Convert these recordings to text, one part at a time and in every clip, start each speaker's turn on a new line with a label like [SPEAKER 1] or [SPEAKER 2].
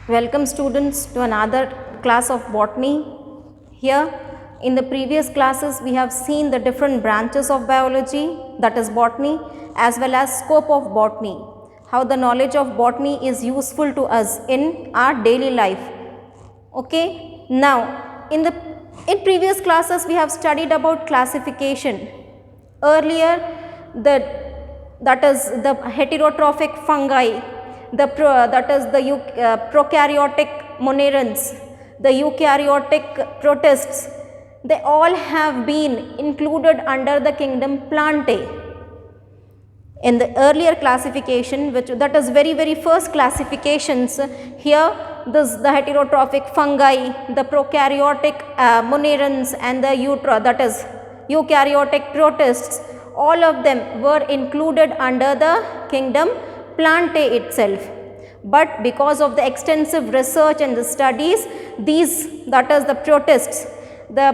[SPEAKER 1] Welcome students to another class of botany. Here in the previous classes we have seen the different branches of biology, that is botany, as well as scope of botany, how the knowledge of botany is useful to us in our daily life. Okay. Now in previous classes we have studied about classification. Earlier that is the heterotrophic fungi, that is the prokaryotic monerans, the eukaryotic protists, they all have been included under the kingdom Plante. In the earlier classification, that is very first classifications, here the heterotrophic fungi, the prokaryotic monerans and the that is eukaryotic protists, all of them were included under the kingdom Plante itself. But because of the extensive research and the studies, these, that is the protists, the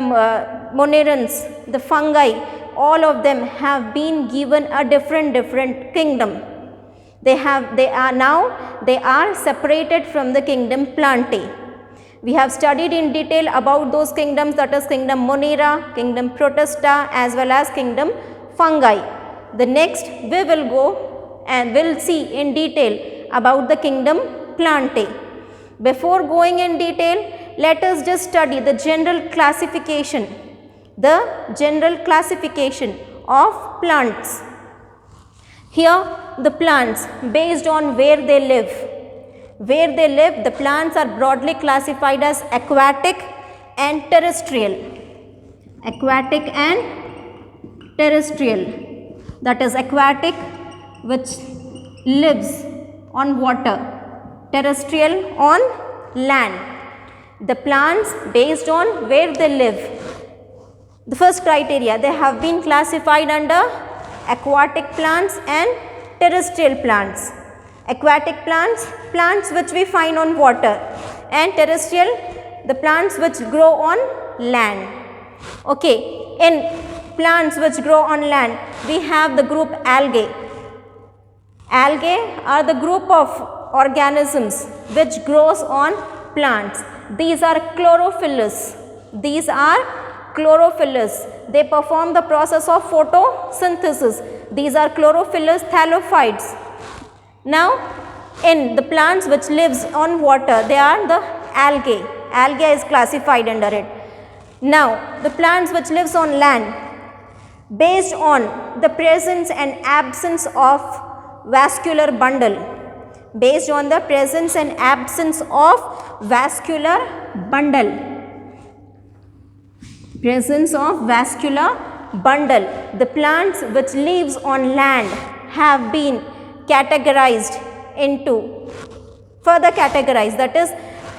[SPEAKER 1] monerans, the fungi, all of them have been given a different kingdom. They are separated from the kingdom Plante. We have studied in detail about those kingdoms, that is kingdom Monera, kingdom Protista, as well as kingdom Fungi. The next we will go and will see in detail about the kingdom Plante. Before going in detail, let us just study the general classification of plants. Here the plants, based on where they live, the plants are broadly classified as aquatic and terrestrial. Aquatic and terrestrial, that is aquatic which lives on water, terrestrial on land. The plants, based on where they live, the first criteria, they have been classified under aquatic plants and terrestrial plants. Aquatic plants, plants which we find on water, and terrestrial, the plants which grow on land. Okay, in plants which grow on land, we have the group algae. Algae are the group of organisms which grows on plants. These are chlorophyllous. They perform the process of photosynthesis. These are chlorophyllous thallophytes. Now, in the plants which lives on water, they are the algae. Algae is classified under it. Now, the plants which lives on land, based on the presence and absence of vascular bundle, based on the presence and absence of vascular bundle, the plants which lives on land have been categorized into, that is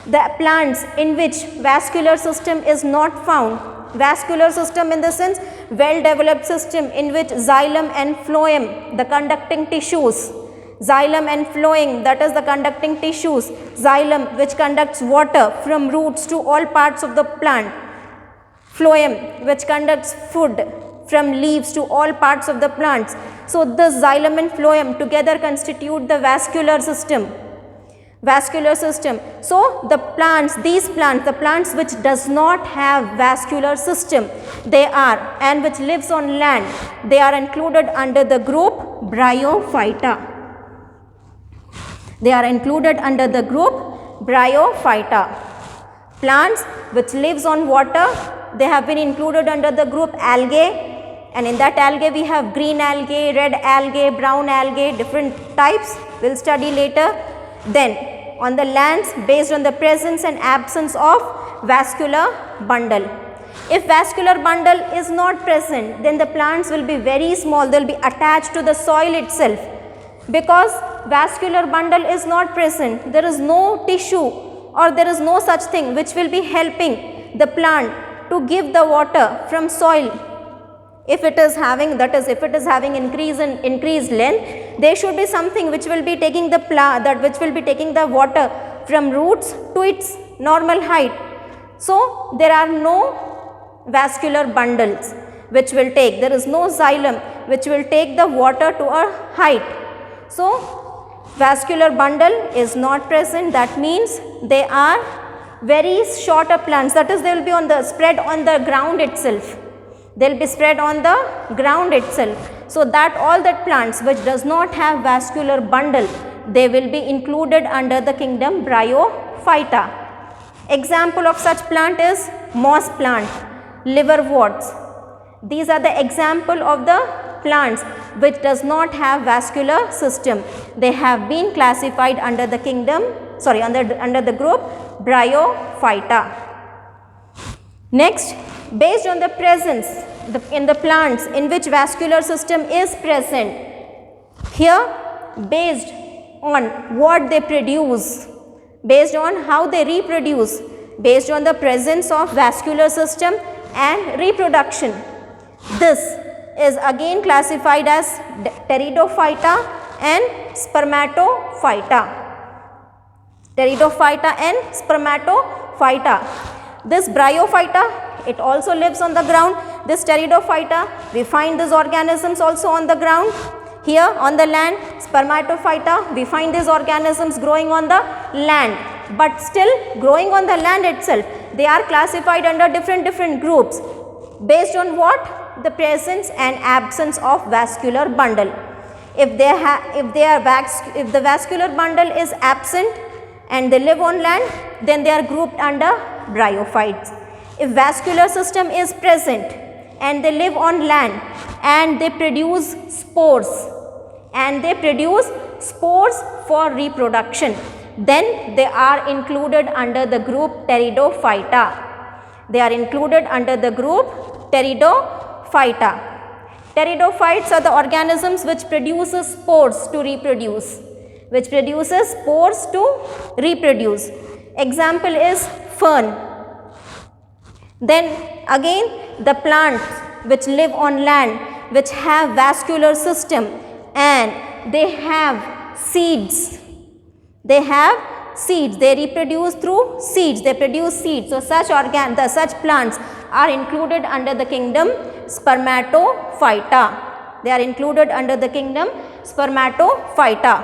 [SPEAKER 1] the plants in which vascular system is not found. Vascular system in the sense well developed system in which xylem and phloem, the conducting tissues, xylem and phloem, that is the conducting tissues, xylem which conducts water from roots to all parts of the plant, phloem which conducts food from leaves to all parts of the plants. So this xylem and phloem together constitute the vascular system. So the plants, the plants which does not have vascular system, they are, and which lives on land, they are included under the group Bryophyta. Plants which lives on water, they have been included under the group algae, and in that algae we have green algae, red algae, brown algae, different types, we will study later. Then on the lands, based on the presence and absence of vascular bundle. If vascular bundle is not present, then the plants will be very small, they will be attached to the soil itself. Because vascular bundle is not present, there is no tissue or there is no such thing which will be helping the plant to give the water from soil. If it is having, that is, if it is having increased length, there should be something which will be taking the water from roots to its normal height. So there are no vascular bundles which will take, there is no xylem which will take the water to a height. So vascular bundle is not present. That means they are very shorter plants, that is they will be on the spread on the ground itself. They will be spread on the ground itself. So that all that plants which does not have vascular bundle, they will be included under the kingdom Bryophyta. Example of such plant is moss plant, liverworts. These are the example of the plants which does not have vascular system. They have been classified under the kingdom, sorry, under the group Bryophyta. Next, based on the presence in the plants in which vascular system is present, here based on what they produce, based on how they reproduce, based on the presence of vascular system and reproduction, this is again classified as Peridophyta and Spermatophyta. Peridophyta and Spermatophyta. This Bryophyta, it also lives on the ground. This Peridophyta, we find these organisms also on the ground. Here on the land, Spermatophyta, we find these organisms growing on the land, but still growing on the land itself. They are classified under different groups based on what? The presence and absence of vascular bundle. If the vascular bundle is absent and they live on land, then they are grouped under Bryophytes. If vascular system is present and they live on land and they produce spores for reproduction, then they are included under the group Peridophyta. They are included under the group Peridophyta. Pteridophytes are the organisms which produces spores to reproduce. Example is fern. Then again the plants which live on land, which have vascular system and they have seeds. They reproduce through seeds. They produce seeds. So such plants are included under the kingdom Spermatophyta. They are included under the kingdom Spermatophyta.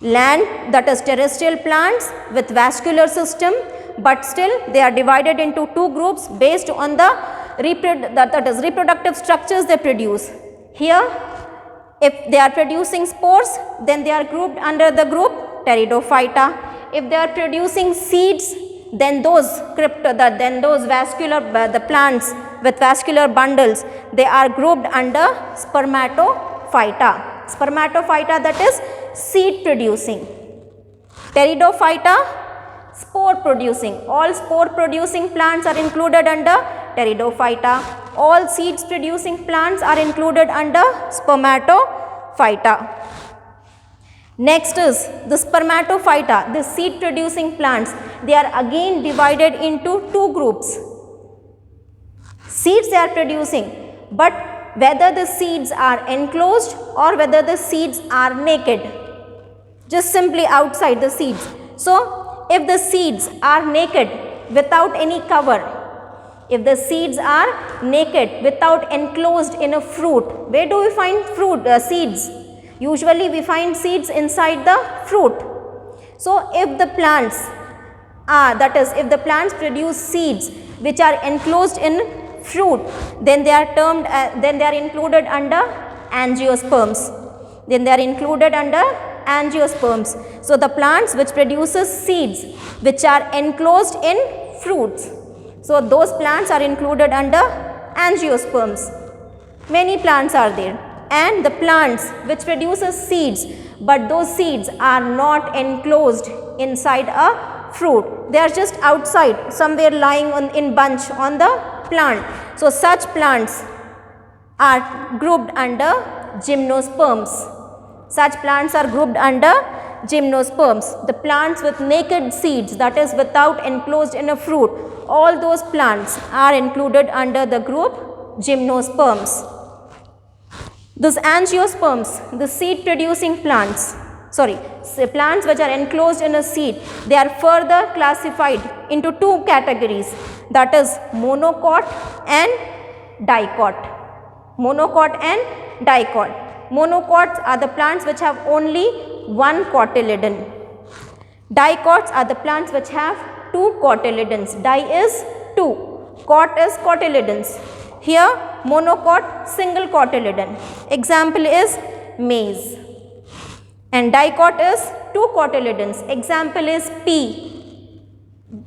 [SPEAKER 1] Land, that is terrestrial plants with vascular system, but still they are divided into two groups based on the reproductive structures they produce. Here, if they are producing spores, then they are grouped under the group Peridophyta. If they are producing seeds, then those the plants with vascular bundles, they are grouped under Spermatophyta. Spermatophyta, that is seed producing. Pteridophyta, spore producing. All spore producing plants are included under Pteridophyta. All seeds producing plants are included under Spermatophyta. Next is the Spermatophyta, the seed producing plants. They are again divided into two groups. Seeds they are producing, but whether the seeds are enclosed or whether the seeds are naked, just simply outside the seeds. So, if the seeds are naked without any cover, if the seeds are naked without enclosed in a fruit, where do we find seeds? Usually we find seeds inside the fruit. So, if the plants if the plants produce seeds which are enclosed in fruit, then they are included under angiosperms. So, the plants which produces seeds which are enclosed in fruits, so those plants are included under angiosperms. Many plants are there. And the plants which produces seeds, but those seeds are not enclosed inside a fruit. They are just outside, somewhere lying in bunch on the plant. So, such plants are grouped under gymnosperms. The plants with naked seeds, that is without enclosed in a fruit, all those plants are included under the group gymnosperms. These angiosperms, the seed producing plants, plants which are enclosed in a seed, they are further classified into two categories, that is monocot and dicot. Monocots are the plants which have only one cotyledon. Dicots are the plants which have two cotyledons. Di is two, cot is cotyledons. Here monocot, single cotyledon. Example is maize. And dicot is two cotyledons. Example is pea,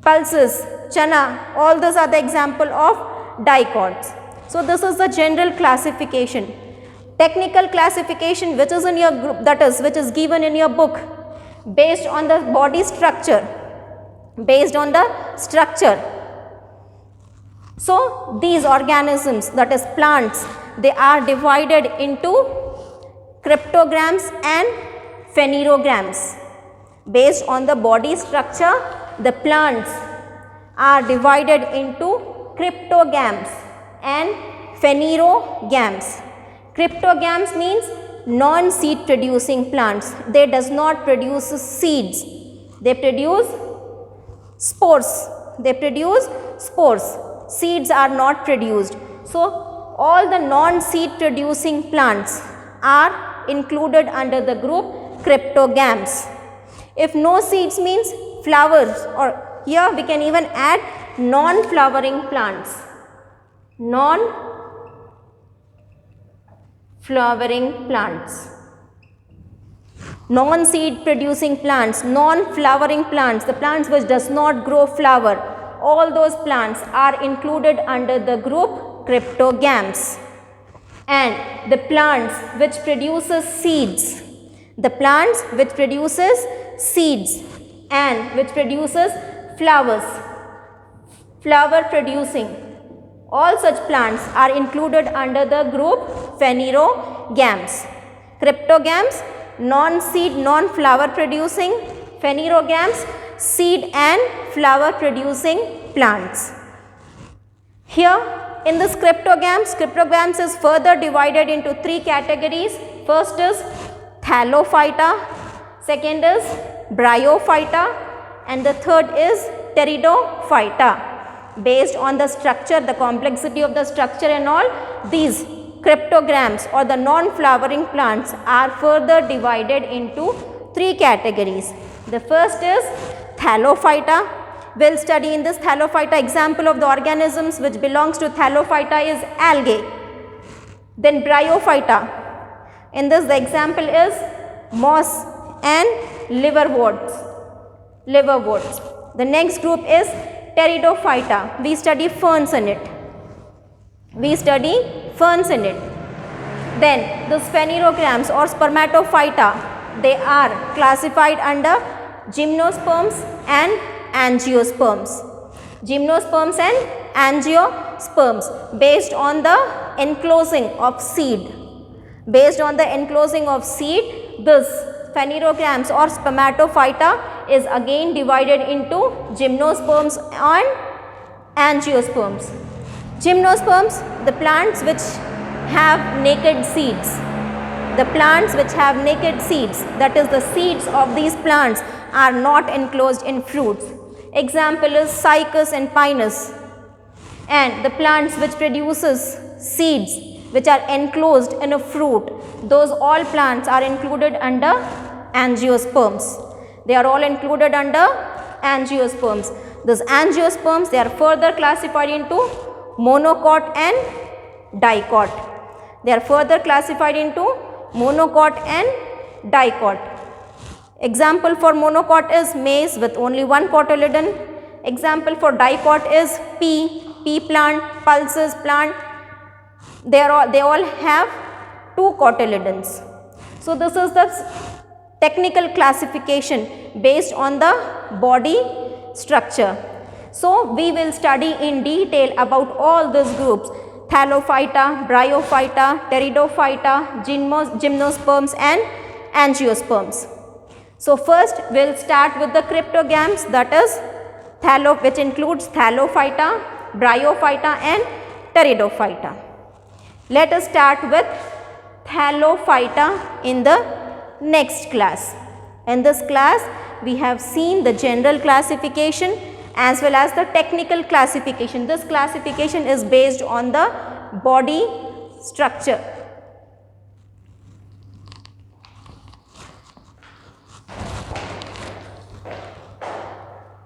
[SPEAKER 1] pulses, chana. All those are the example of dicots. So this is the general classification. Technical classification which is in your group, that is which is given in your book, based on the body structure, based on the structure. So these organisms, that is plants, they are divided into cryptograms and phanerograms. Based on the body structure, the plants are divided into cryptogams and phanerogams. Cryptogams means non-seed producing plants. They does not produce seeds. They produce spores. They produce spores. Seeds are not produced. So all the non-seed producing plants are included under the group cryptogams. If no seeds means flowers, or here we can even add non-flowering plants. Non-flowering plants. Non-seed producing plants, non-flowering plants, the plants which does not grow flower, all those plants are included under the group cryptogams. And the plants which produces seeds, the plants which produces seeds and which produces flowers, flower producing, all such plants are included under the group phanerogams. Cryptogams, non-seed, non-flower producing, phanerogams, seed and flower producing plants. Here in this cryptogams is further divided into three categories. First is Thallophyta, second is Bryophyta, and the third is Peridophyta. Based on the structure, the complexity of the structure and all, these cryptograms or the non-flowering plants are further divided into three categories. The first is Thallophyta. We will study in this Thallophyta. Example of the organisms which belongs to Thallophyta is algae. Then Bryophyta. In this the example is moss and liverworts. The next group is Peridophyta. We study ferns in it. Then the phanerograms or spermatophyta, they are classified under gymnosperms and angiosperms. Gymnosperms and angiosperms based on the enclosing of seed. Based on the enclosing of seed, this phanerograms or spermatophyta is again divided into gymnosperms and angiosperms. Gymnosperms, the plants which have naked seeds. The plants which have naked seeds, that is the seeds of these plants are not enclosed in fruits. Example is Cycas and Pinus. And the plants which produces seeds which are enclosed in a fruit, those all plants are included under angiosperms. They are all included under angiosperms. Those angiosperms, they are further classified into monocot and dicot. They are further classified into monocot and dicot. Example for monocot is maize with only one cotyledon. Example for dicot is pea plant, pulses plant. They all have two cotyledons. So this is the technical classification based on the body structure. So we will study in detail about all these groups: Thallophyta, Bryophyta, Peridophyta, gymnosperms and angiosperms. So first we will start with the cryptogams, that is which includes Thallophyta, Bryophyta and Peridophyta. Let us start with Thallophyta in the next class. In this class we have seen the general classification as well as the technical classification. This classification is based on the body structure.